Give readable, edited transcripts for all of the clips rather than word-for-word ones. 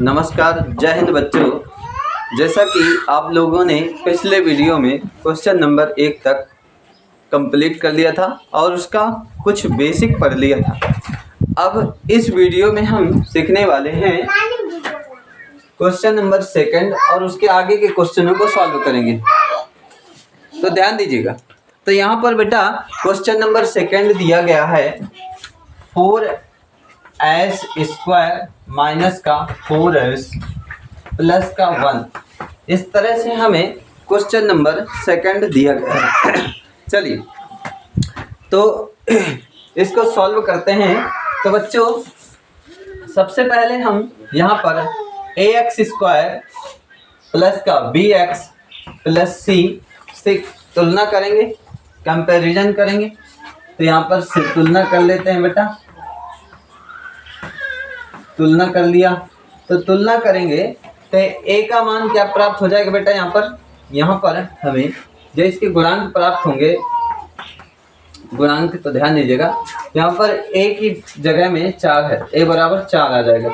नमस्कार, जय हिंद बच्चों। जैसा कि आप लोगों ने पिछले वीडियो में क्वेश्चन नंबर 1 तक कंप्लीट कर लिया था और उसका कुछ बेसिक पढ़ लिया था। अब इस वीडियो में हम सीखने वाले हैं क्वेश्चन नंबर 2 और उसके आगे के क्वेश्चनों को सॉल्व करेंगे। तो ध्यान दीजिएगा। तो यहाँ पर बेटा क्वेश्चन नंबर 2 दिया गया है 4s² माइनस का 4s प्लस का 1। इस तरह से हमें क्वेश्चन नंबर 2 दिया गया है। चलिए तो इसको सॉल्व करते हैं। तो बच्चों सबसे पहले हम यहाँ पर ax² प्लस का bx प्लस c से तुलना करेंगे, कंपैरिजन करेंगे। तो यहाँ पर से तुलना कर लेते हैं बेटा। तुलना कर लिया तो तुलना करेंगे तो a का मान क्या प्राप्त हो जाएगा बेटा। यहाँ पर हमें जो इसके गुणांक प्राप्त होंगे, गुणांक तो ध्यान दीजिएगा। यहाँ पर a की जगह में 4 है, a बराबर 4 आ जाएगा।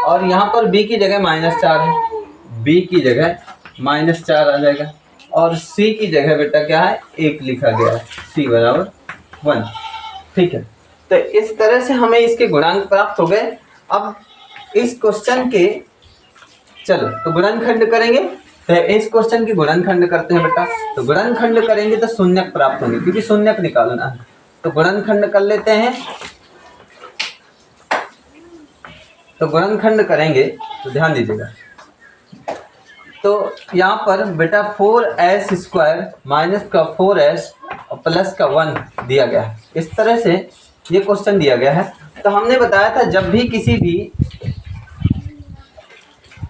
और यहाँ पर b की जगह -4 है, b की जगह -4 आ जाएगा। और c की जगह बेटा क्या है, 1 लिखा गया है, c बराबर 1। ठीक है, तो इस तरह से हमें इसके गुणांक प्राप्त हो गए। अब इस क्वेश्चन के चलो तो गुणनखंड करेंगे। तो इस क्वेश्चन की गुणनखंड करते हैं बेटा। तो गुणनखंड करेंगे तो शून्यक प्राप्त होंगे, क्योंकि शून्यक निकालना है। तो गुणनखंड कर लेते हैं। तो गुणनखंड करेंगे तो ध्यान दीजिएगा। तो यहाँ पर बेटा 4s² माइनस का 4s और प्लस का 1 दिया गया है। इस तरह से ये क्वेश्चन दिया गया है। तो हमने बताया था जब भी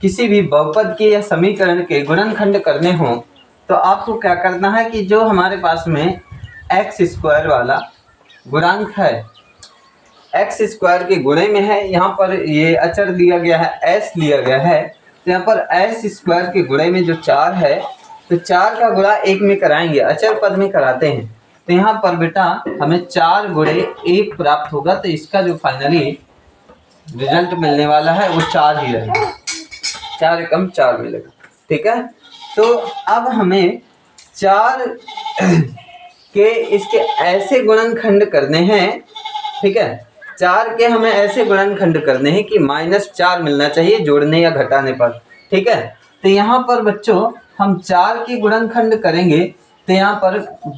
किसी भी बहुपद के या समीकरण के गुणनखंड करने हो तो आपको क्या करना है कि जो हमारे पास में x² वाला गुणांक है, x² के गुणे में है, यहाँ पर ये अचर दिया गया है, s लिया गया है। तो यहाँ पर s² के गुणे में जो 4 है, तो 4 का गुणा 1 में कराएंगे, अचर पद में कराते हैं। तो यहाँ पर बेटा हमें 4 गुणे 1 प्राप्त होगा। तो इसका जो फाइनली रिजल्ट मिलने वाला है वो 4 ही रहेगा, 4 एकम 4 मिलेगा। ठीक है, तो अब हमें 4 के इसके ऐसे गुणनखंड करने हैं। ठीक है, 4 के हमें ऐसे गुणनखंड करने हैं कि -4 मिलना चाहिए जोड़ने या घटाने पर। ठीक है, तो यहाँ पर बच्चों हम 4 की गुणनखंड करेंगे तो यहाँ पर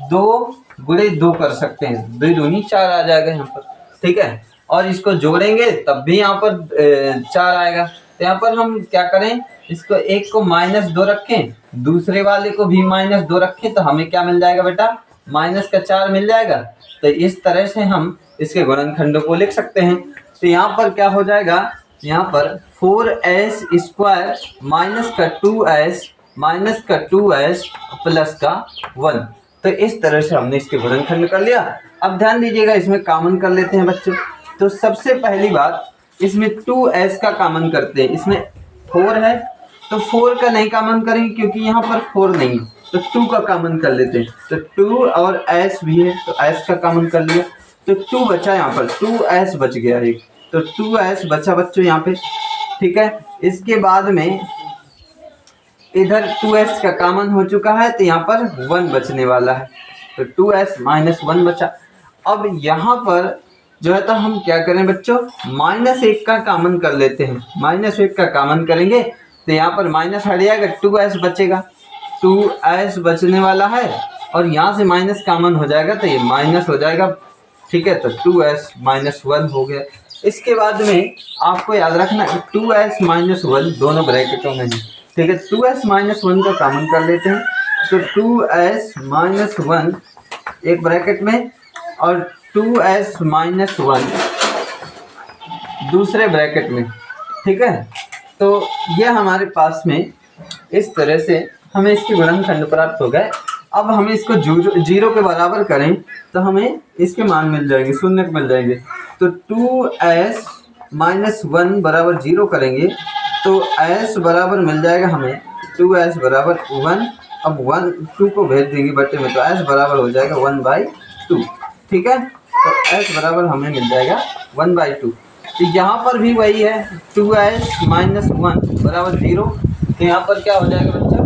2 गुणे 2 कर सकते हैं, 2 दूनी 4 आ जाएगा यहाँ पर। ठीक है, और इसको जोड़ेंगे तब भी यहाँ पर 4 आएगा। तो यहाँ पर हम क्या करें, इसको एक को -2 रखें, दूसरे वाले को भी -2 रखें, तो हमें क्या मिल जाएगा बेटा, -4 मिल जाएगा। तो इस तरह से हम इसके गुणनखंडों को लिख सकते हैं। तो यहाँ पर क्या हो जाएगा, यहाँ पर 4s² माइनस का 2s प्लस का 1। तो इस तरह से हमने इसके गुणनखंड कर लिया। अब ध्यान दीजिएगा, इसमें कॉमन कर लेते हैं बच्चों। तो सबसे पहली बात, इसमें 2s का कॉमन करते हैं। इसमें 4 है तो 4 का नहीं कॉमन करेंगे क्योंकि यहाँ पर 4 नहीं, तो 2 का कॉमन कर लेते हैं। तो 2 और s भी है तो s का कॉमन कर लिया, तो 2 बचा, यहाँ पर 2s बच गया एक, तो 2s बचा बच्चों यहाँ पे। ठीक है, इसके बाद में इधर 2s का कॉमन हो चुका है तो यहाँ पर 1 बचने वाला है, तो 2s - 1 बचा। अब यहाँ पर जो है तो हम क्या करें बच्चों, -1 का कॉमन कर लेते हैं। -1 का कॉमन करेंगे तो यहाँ पर माइनस हट जाएगा, 2s बचेगा, 2s बचने वाला है। और यहाँ से माइनस कॉमन हो जाएगा तो ये माइनस हो जाएगा। ठीक है, तो 2s - 1 हो गया। इसके बाद में आपको याद रखना 2s - 1 दोनों ब्रैकेटों में है। ठीक है, 2s - 1 का कॉमन कर लेते हैं। तो 2s - 1 एक ब्रैकेट में और 2s - 1 दूसरे ब्रैकेट में। ठीक है, तो यह हमारे पास में इस तरह से हमें इसके गुणनखंड प्राप्त हो गए। अब हमें इसको 0 के बराबर करें तो हमें इसके मान मिल जाएंगे, शून्य मिल जाएंगे। तो 2s - 1 बराबर 0 करेंगे तो s बराबर मिल जाएगा हमें 2s बराबर 1। अब 2 को भेज देंगे बट्टे में तो s बराबर हो जाएगा 1/2। ठीक है, तो s बराबर हमें मिल जाएगा 1/2। तो यहाँ पर भी वही है 2s माइनस 1 बराबर 0। तो यहाँ पर क्या हो जाएगा बच्चों,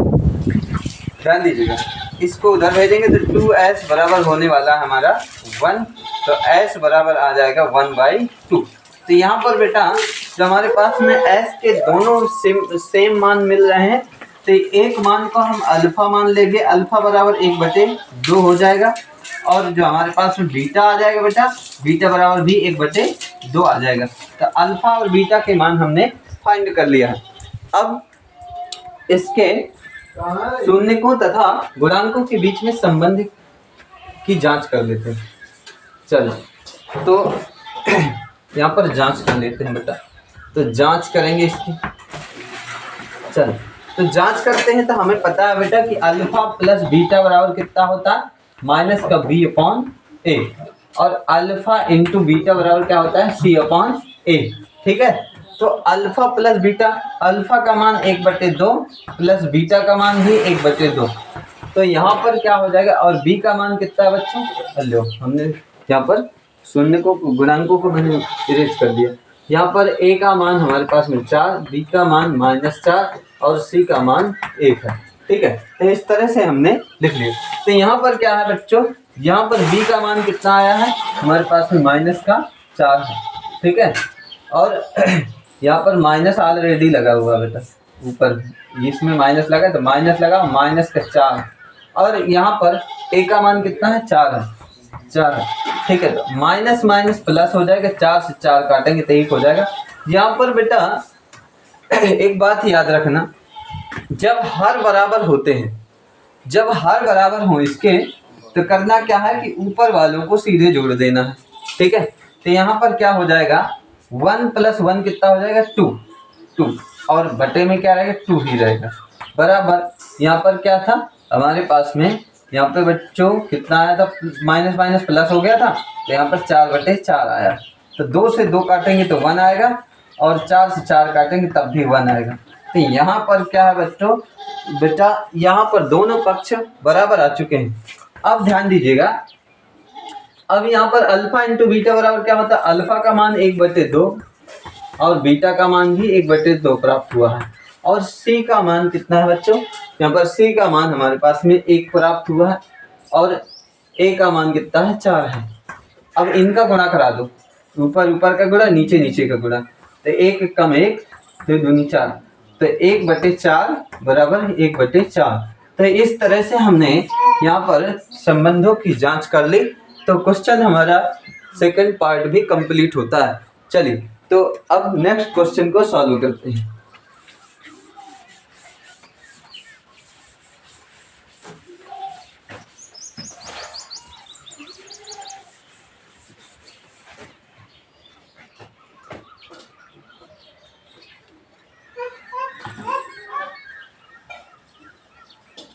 ध्यान दीजिएगा, इसको उधर भेजेंगे तो 2s बराबर होने वाला है हमारा 1, तो s बराबर आ जाएगा 1/2। तो यहाँ पर बेटा जो हमारे पास में s के दोनों सेम मान मिल रहे हैं, तो एक मान को हम अल्फा मान लेंगे, अल्फा बराबर 1/2 हो जाएगा, और जो हमारे पास में बीटा आ जाएगा बेटा, बीटा बराबर भी 1/2 आ जाएगा। तो अल्फा और बीटा के मान हमने फाइंड कर लिया है। अब इसके शून्यकों तथा गुणांकों के बीच में संबंध की जांच कर लेते हैं। चलो तो यहाँ पर जांच कर लेते हैं बेटा, तो जांच करेंगे इसकी। चलो तो जांच करते हैं, तो हमें पता है बेटा कि अल्फा प्लस बीटा बराबर कितना होता है, माइनस का b/a, और अल्फा इंटू बीटा बराबर क्या होता है, c/a। ठीक है, तो अल्फा प्लस बीटा, अल्फा का मान 1/2 प्लस बीटा का भी 1/2, तो यहाँ पर क्या हो जाएगा, और b का मान कितना है बच्चों, लो हमने यहाँ पर शून्य को गुणांकों को मैंने इरेज कर दिया। यहाँ पर a का मान हमारे पास में 4, b का मान -4 और c का मान 1 है। ठीक है, तो इस तरह से हमने लिख लिया। तो यहाँ पर क्या है बच्चों, यहाँ पर b का मान कितना आया है, हमारे पास में -4 है। ठीक है, और यहाँ पर माइनस ऑलरेडी लगा हुआ बेटा, ऊपर इसमें माइनस लगा तो माइनस लगा, -4, और यहाँ पर a का मान कितना है, 4 है। ठीक है, तो माइनस माइनस प्लस हो जाएगा, 4 से 4 काटेंगे तो 1 हो जाएगा। यहाँ पर बेटा एक बात याद रखना, जब हर बराबर होते हैं, जब हर बराबर हो इसके, तो करना क्या है कि ऊपर वालों को सीधे जोड़ देना है। ठीक है, तो यहाँ पर क्या हो जाएगा, 1 + 1 कितना हो जाएगा, 2, और बटे में क्या रहेगा, 2 ही रहेगा, बराबर। यहाँ पर क्या था हमारे पास में, यहाँ पे बच्चों कितना आया था, माइनस माइनस प्लस हो गया था, तो यहाँ पर 4/4 आया। तो 2 से 2 काटेंगे तो 1 आएगा, और 4 से 4 काटेंगे तब भी 1 आएगा। तो यहाँ पर क्या है बच्चों, बेटा यहाँ पर दोनों पक्ष बराबर आ चुके हैं। अब ध्यान दीजिएगा, अब यहाँ पर अल्फा इंटू बीटा बराबर क्या होता है, अल्फा का मान 1/2 और बीटा का मान भी 1/2 प्राप्त हुआ है, और c का मान कितना है बच्चों, यहाँ पर c का मान हमारे पास में 1 प्राप्त हुआ है, और a का मान कितना है, 4 है। अब इनका गुणा करा दो, ऊपर ऊपर का गुणा, नीचे नीचे का गुणा, तो 1 कम 1 तो 2 4, तो 1/4 बराबर 1/4। तो इस तरह से हमने यहाँ पर संबंधों की जांच कर ली, तो क्वेश्चन हमारा सेकंड पार्ट भी कंप्लीट होता है। चलिए तो अब नेक्स्ट क्वेश्चन को सॉल्व करते हैं।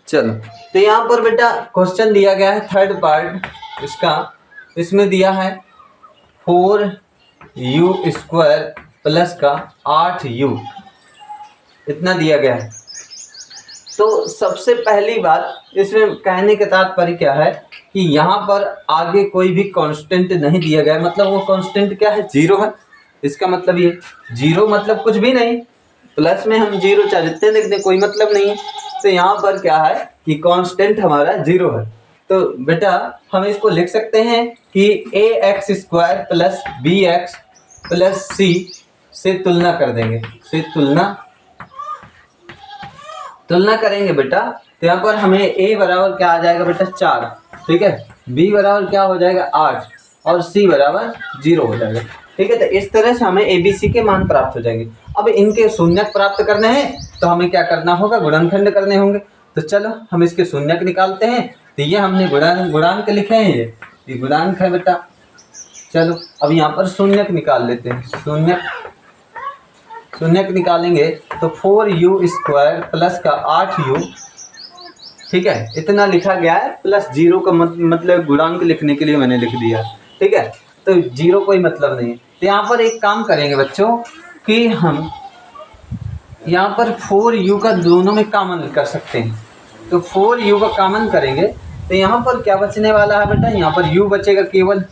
चलो तो यहाँ पर बेटा क्वेश्चन दिया गया है थर्ड पार्ट इसका, इसमें दिया है 4u² प्लस का 8u, इतना दिया गया है। तो सबसे पहली बात इसमें कहने का तात्पर्य क्या है कि यहाँ पर आगे कोई भी कांस्टेंट नहीं दिया गया है, मतलब वो कांस्टेंट क्या है, 0 है। इसका मतलब ये 0 मतलब कुछ भी नहीं, प्लस में हम 0 चाहे जितने लिख दें कोई मतलब नहीं है। तो यहाँ पर क्या है कि कांस्टेंट हमारा 0 है। तो बेटा हम इसको लिख सकते हैं कि ax² plus bx plus c से तुलना कर देंगे, से तुलना करेंगे बेटा। तो यहाँ पर हमें a बराबर क्या आ जाएगा बेटा, 4, ठीक है, b बराबर क्या हो जाएगा 8, और c बराबर 0 हो जाएगा। ठीक है, तो इस तरह से हमें ABC के मान प्राप्त हो जाएंगे। अब इनके शून्यक प्राप्त करने हैं तो हमें क्या करना होगा, गुणनखंड करने होंगे। तो चलो हम इसके शून्यक निकालते हैं। तो ये हमने गुणांक लिखे हैं, ये गुणांक है बेटा। चलो अब यहाँ पर शून्यक निकाल लेते हैं। शून्यक निकालेंगे तो 4u² प्लस का 8u, ठीक है, इतना लिखा गया है, प्लस 0 का मतलब गुणांक लिखने के लिए मैंने लिख दिया। ठीक है, तो 0 कोई मतलब नहीं है। तो यहाँ पर एक काम करेंगे बच्चों कि हम यहाँ पर 4u का दोनों में कॉमन कर सकते हैं। तो 4u का कॉमन करेंगे तो यहाँ पर क्या बचने वाला है बेटा, यहाँ पर u बचेगा केवल,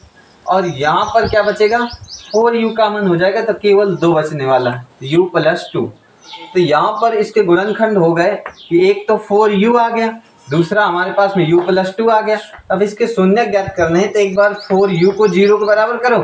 और यहाँ पर क्या बचेगा 4u कॉमन हो जाएगा तो केवल 2 बचने वाला है, u प्लस 2। तो यहाँ पर इसके गुणनखंड हो गए कि एक तो 4u आ गया, दूसरा हमारे पास में u प्लस 2 आ गया। अब इसके शून्य ज्ञात करने हैं तो एक बार 4u को 0 के बराबर करो,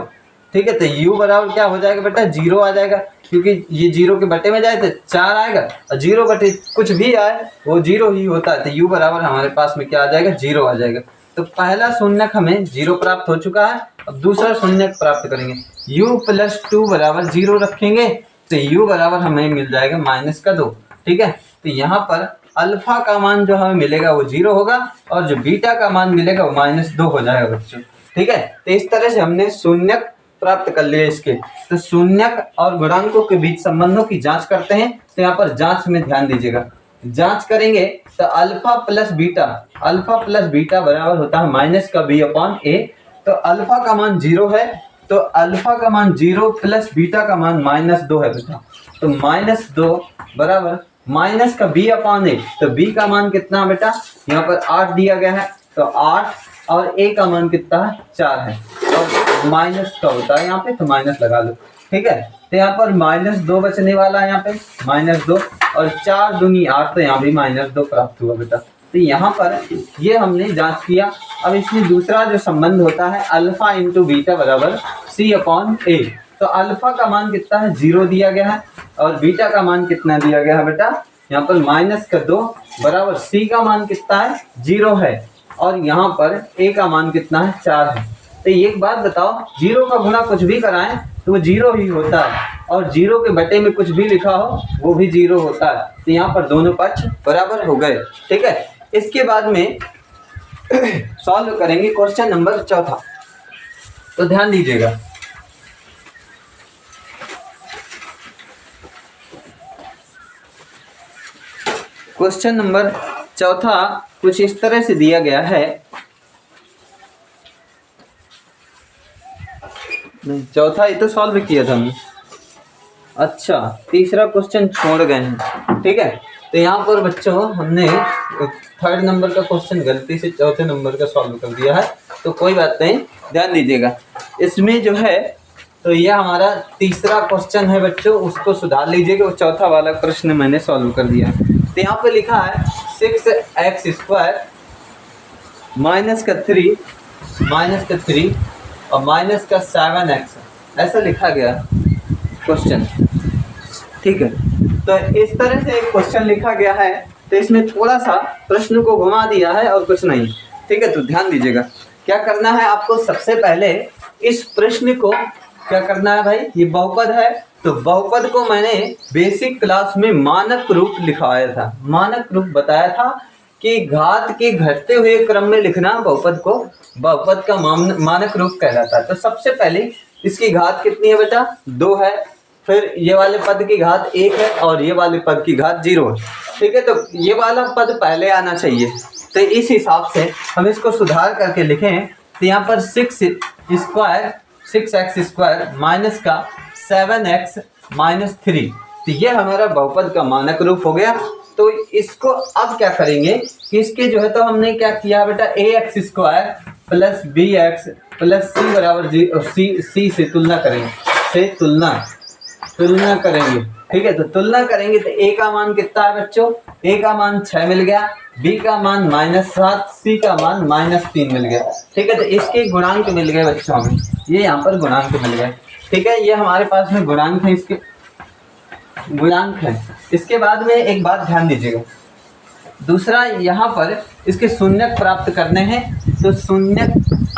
ठीक है। तो u बराबर क्या हो जाएगा बेटा, 0 आ जाएगा, क्योंकि ये 0 के बटे में जाए तो 4 आएगा, और 0 बटे कुछ भी आए वो 0 ही होता है। तो u बराबर हमारे पास में क्या आ जाएगा, 0 आ जाएगा। तो पहला शून्यक हमें 0 प्राप्त हो चुका है। अब दूसरा शून्यक प्राप्त करेंगे, u प्लस 2 बराबर 0 रखेंगे तो u बराबर हमें मिल जाएगा -2, ठीक है। तो यहाँ पर अल्फा का मान जो हमें मिलेगा वो 0 होगा, और जो बीटा का मान मिलेगा वो -2 हो जाएगा बच्चों, ठीक है। तो इस तरह से हमने शून्यक प्राप्त कर लिए इसके। तो शून्यक और गुणांकों के बीच संबंधों की जांच करते हैं। तो यहाँ पर जांच में ध्यान दीजिएगा, जांच करेंगे तो अल्फा प्लस बीटा बराबर होता है -b/a। तो अल्फा का मान 0 है, तो अल्फा का मान 0 प्लस बीटा का मान -2 है बेटा। तो -2 बराबर -b/a। तो b का मान कितना बेटा, यहाँ पर 8 दिया गया है, तो 8 और a का मान कितना है, 4 है, और माइनस का होता है यहाँ पे, तो माइनस लगा लो, ठीक है। तो यहाँ पर -2 बचने वाला है, यहाँ पे -2, और 4 दूनी 8, तो यहाँ भी -2 प्राप्त हुआ बेटा। तो यहाँ पर ये हमने जांच किया। अब इसमें दूसरा जो संबंध होता है अल्फा इंटू बीटा बराबर c/a। तो अल्फा का मान कितना है, 0 दिया गया है, और बीटा का मान कितना दिया गया है बेटा, यहाँ पर -2 बराबर c का मान कितना है, 0 है, और यहाँ पर a का मान कितना है, 4 है। तो एक बात बताओ, 0 का गुणा कुछ भी कराएं तो वो 0 ही होता है, और 0 के बटे में कुछ भी लिखा हो वो भी 0 होता है। तो यहाँ पर दोनों पक्ष बराबर हो गए, ठीक है। इसके बाद में सॉल्व करेंगे क्वेश्चन नंबर 4। तो ध्यान दीजिएगा, क्वेश्चन नंबर 4 कुछ इस तरह से दिया गया है। नहीं, 4 ये तो सॉल्व किया था हमने। अच्छा, तीसरा क्वेश्चन छोड़ गए हैं, ठीक है। तो यहाँ पर बच्चों हमने 3rd नंबर का क्वेश्चन गलती से 4थे नंबर का सॉल्व कर दिया है, तो कोई बात नहीं, ध्यान दीजिएगा। इसमें जो है तो यह हमारा तीसरा क्वेश्चन है बच्चों, उसको सुधार लीजिएगा। वो 4था वाला प्रश्न मैंने सॉल्व कर दिया है। तो यहाँ पे लिखा है 6x² -3 और -7x, ऐसा लिखा गया क्वेश्चन, ठीक है। तो इस तरह से एक क्वेश्चन लिखा गया है, तो इसमें थोड़ा सा प्रश्न को घुमा दिया है और कुछ नहीं, ठीक है। तो ध्यान दीजिएगा, क्या करना है आपको, सबसे पहले इस प्रश्न को क्या करना है भाई, ये बहुपद है, तो बहुपद को मैंने बेसिक क्लास में मानक रूप लिखवाया था, मानक रूप बताया था कि घात के घटते हुए क्रम में लिखना बहुपद को, बहुपद का मानक रूप कहलाता है। तो सबसे पहले इसकी घात कितनी है बेटा, 2 है, फिर ये वाले पद की घात 1 है, और ये वाले पद की घात 0 है, ठीक है। तो ये वाला पद पहले आना चाहिए। तो इस हिसाब से हम इसको सुधार करके लिखें, तो यहाँ पर 6x² माइनस का 7x -3, तो ये हमारा बहुपद का मानक रूप हो गया। तो इसको अब क्या करेंगे कि इसके जो है, तो हमने क्या किया बेटा, ax² plus bx plus c बराबर c से तुलना करेंगे, तुलना करेंगे, ठीक है। तो तुलना करेंगे तो a का मान कितना है बच्चों, a का मान 6 मिल गया, b का मान -7, c का मान -3 मिल गया, ठीक है। तो इसके गुणांक मिल गए बच्चों हमें, ये यहाँ पर गुणांक मिल गए, ठीक है। ये हमारे पास में गुणांक है, इसके गुणांक है। इसके बाद में एक बात ध्यान दीजिएगा, दूसरा यहाँ पर इसके शून्यक प्राप्त करने हैं, तो शून्यक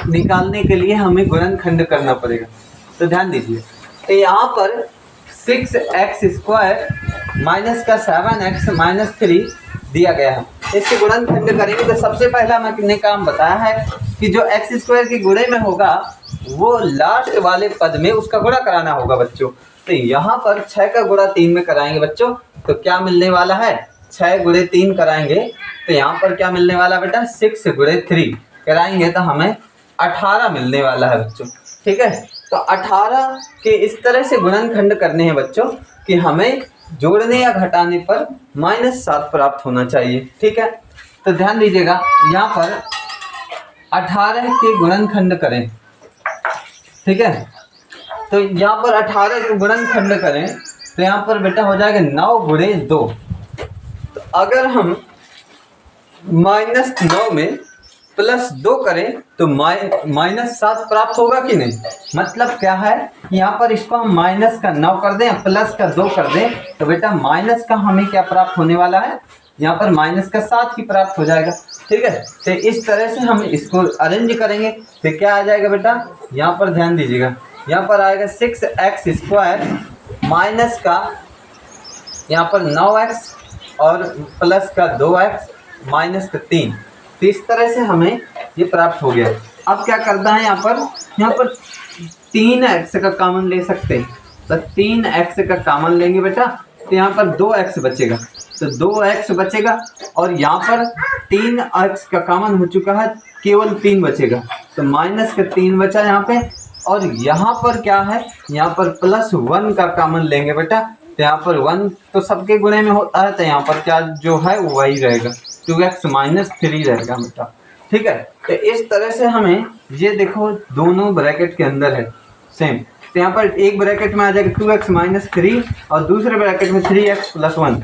निकालने के लिए हमें गुणनखंड करना पड़ेगा। तो ध्यान दीजिए, तो यहाँ पर 6x² माइनस का 7x -3 दिया गया है, इसके गुणनखंड करेंगे। तो सबसे पहला मैंने काम बताया है कि जो x² के गुणे में होगा वो लास्ट वाले पद में उसका गुणा कराना होगा बच्चों। तो यहाँ पर 6 का गुणा 3 में कराएंगे बच्चों, तो क्या मिलने वाला है, 6 × 3 कराएंगे, तो यहाँ पर क्या मिलने वाला बेटा, 6 × 3 कराएंगे तो हमें 18 मिलने वाला है बच्चों, ठीक है। तो 18 के इस तरह से गुणनखंड करने हैं बच्चों कि हमें जोड़ने या घटाने पर -7 प्राप्त होना चाहिए, ठीक है। तो ध्यान दीजिएगा, यहाँ पर 18 के गुणनखंड करें, ठीक है। तो यहाँ पर 18 को गुणनखंड करें तो यहाँ पर बेटा हो जाएगा 9 गुणे 2। तो अगर हम -9 में +2 करें तो -7 प्राप्त होगा कि नहीं। मतलब क्या है, यहाँ पर इसको हम माइनस का 9 कर दें, प्लस का 2 कर दें, तो बेटा माइनस का हमें क्या प्राप्त होने वाला है, यहाँ पर माइनस का 7 ही प्राप्त हो जाएगा। ठीक है, तो इस तरह से हम इसको अरेंज करेंगे तो क्या आ जाएगा बेटा, यहाँ पर ध्यान दीजिएगा, यहाँ पर आएगा 6x² माइनस का यहाँ पर 9x और प्लस का 2x माइनस का 3। तो इस तरह से हमें ये प्राप्त हो गया। अब क्या करना है, यहाँ पर 3x का कॉमन ले सकते हैं, तो 3x का कॉमन लेंगे बेटा, तो यहाँ पर 2x बचेगा, तो 2x बचेगा और यहाँ पर 3x का कॉमन हो चुका है, केवल 3 बचेगा, तो माइनस का 3 बचा यहाँ पे। और यहाँ पर क्या है, यहाँ पर +1 का कॉमन लेंगे बेटा, तो यहाँ पर 1 तो सबके गुणे में होता है, तो यहाँ पर क्या जो है वो वही रहेगा, 2x - 3 रहेगा बेटा। ठीक है, तो इस तरह से हमें ये देखो दोनों ब्रैकेट के अंदर है सेम, तो यहाँ पर एक ब्रैकेट में आ जाएगा 2x - 3 और दूसरे ब्रैकेट में 3x + 1,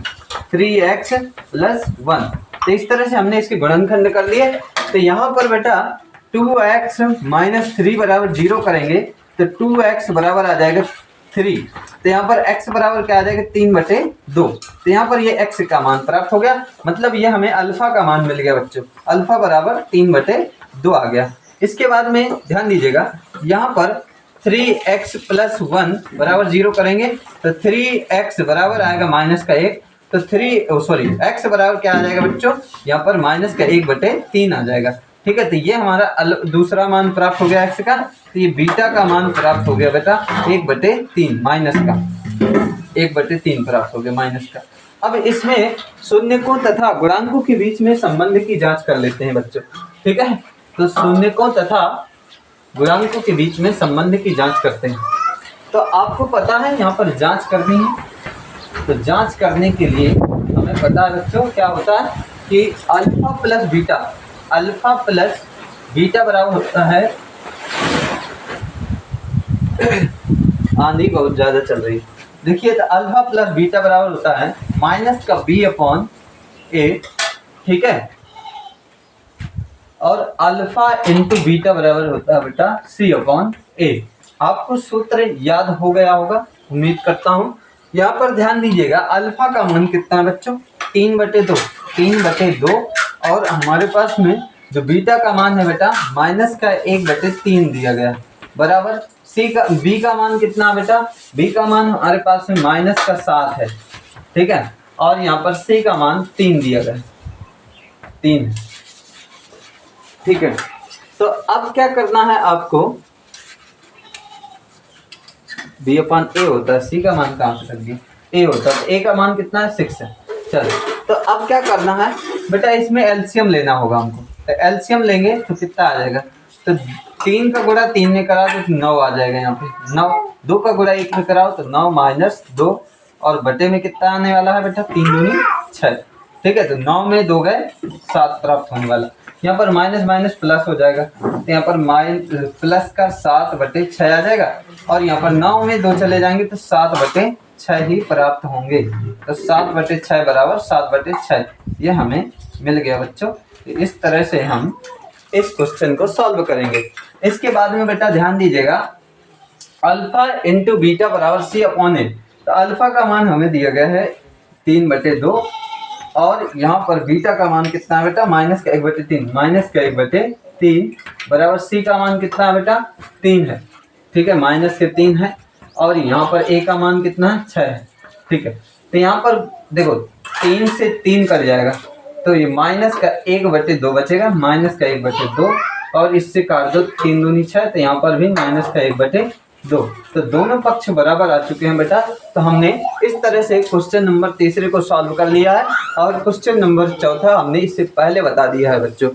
3x + 1। तो इस तरह से हमने इसके गुणनखंड कर लिए। तो यहाँ पर बेटा 2x - 3 बराबर 0 करेंगे तो 2x बराबर आ जाएगा 3। तो यहाँ पर x बराबर क्या आ जाएगा, 3/2। तो यहाँ पर ये x का मान प्राप्त हो गया, मतलब ये हमें अल्फा का मान मिल गया बच्चों, अल्फा बराबर 3/2 आ गया। इसके बाद में ध्यान दीजिएगा, यहाँ पर 3x + 1 बराबर 0 करेंगे तो 3x बराबर आएगा -1, तो x बराबर क्या आ जाएगा बच्चों, यहाँ पर -1/3 आ जाएगा। ठीक है, तो ये हमारा दूसरा मान प्राप्त हो गया x का, तो ये बीटा का मान प्राप्त हो गया बेटा 1/3 माइनस का, 1/3 प्राप्त हो गया माइनस का। अब इसमें शून्यकों तथा गुणांकों के बीच में संबंध की जांच कर लेते हैं बच्चों। ठीक है, तो शून्यकों तथा गुणांकों के बीच में संबंध की जांच करते हैं। तो आपको पता है यहाँ पर जांच करनी है, तो जांच करने के लिए हमें पता है बच्चों क्या होता है कि अल्फा प्लस बीटा बराबर होता है, आंधी बहुत ज़्यादा चल रही है, देखिए, तो अल्फा प्लस बीटा बराबर होता है -b/a। ठीक है, और अल्फा इंटू बीटा बराबर होता है बेटा c/a। आपको सूत्र याद हो गया होगा, उम्मीद करता हूँ। यहाँ पर ध्यान दीजिएगा, अल्फा का मान कितना है बच्चों, 3/2, और हमारे पास में जो बीटा का मान है बेटा -1/3 दिया गया, बराबर बी का मान कितना बेटा, बी का मान हमारे पास में -7 है। ठीक है, और यहाँ पर सी का मान 3 दिया गया, 3। ठीक है, तो अब क्या करना है आपको, b/a होता है, सी का मान कहाँ से लग गया, a होता है, a का मान कितना है, 6 है। चलो, तो अब क्या करना है बेटा, इसमें एलसीएम लेना होगा हमको, तो एलसीएम लेंगे तो कितना आ जाएगा, तो 3 का गुणा 3 में करा तो 9 आ जाएगा, यहाँ पे 9, 2 का गुणा 1 में कराओ तो 9 - 2, और बटे में कितना आने वाला है बेटा, 3 दूनी 6। ठीक है, तो 9 में 2 गए 7 प्राप्त होने वाला, यहाँ पर माइनस प्लस हो जाएगा, तो यहाँ पर प्लस का 7/6 आ जाएगा, और यहाँ पर 9 में 2 चले जाएंगे तो 7/6 ही प्राप्त होंगे, तो 7/6 बराबर 7/6 ये हमें मिल गया बच्चों। तो इस तरह से हम इस क्वेश्चन को सॉल्व करेंगे। इसके बाद में बेटा ध्यान दीजिएगा, अल्फा इंटू बीटा बराबर c/a। तो अल्फा का मान हमें दिया गया है 3/2, और यहाँ पर बीटा का मान कितना है बेटा, -1/3 बराबर सी का मान कितना है बेटा, 3 है। ठीक है, -3 है, और यहाँ पर ए का मान कितना है, 6 है। ठीक है, तो यहाँ पर देखो 3 से 3 कट जाएगा, तो ये -1/2 बचेगा, -1/2, और इससे काट दो 3 दूनी 6, तो यहाँ पर भी -1/2। तो दोनों पक्ष बराबर आ चुके हैं बेटा। तो हमने इस तरह से क्वेश्चन नंबर 3 को सॉल्व कर लिया है, और क्वेश्चन नंबर 4 हमने इससे पहले बता दिया है बच्चों।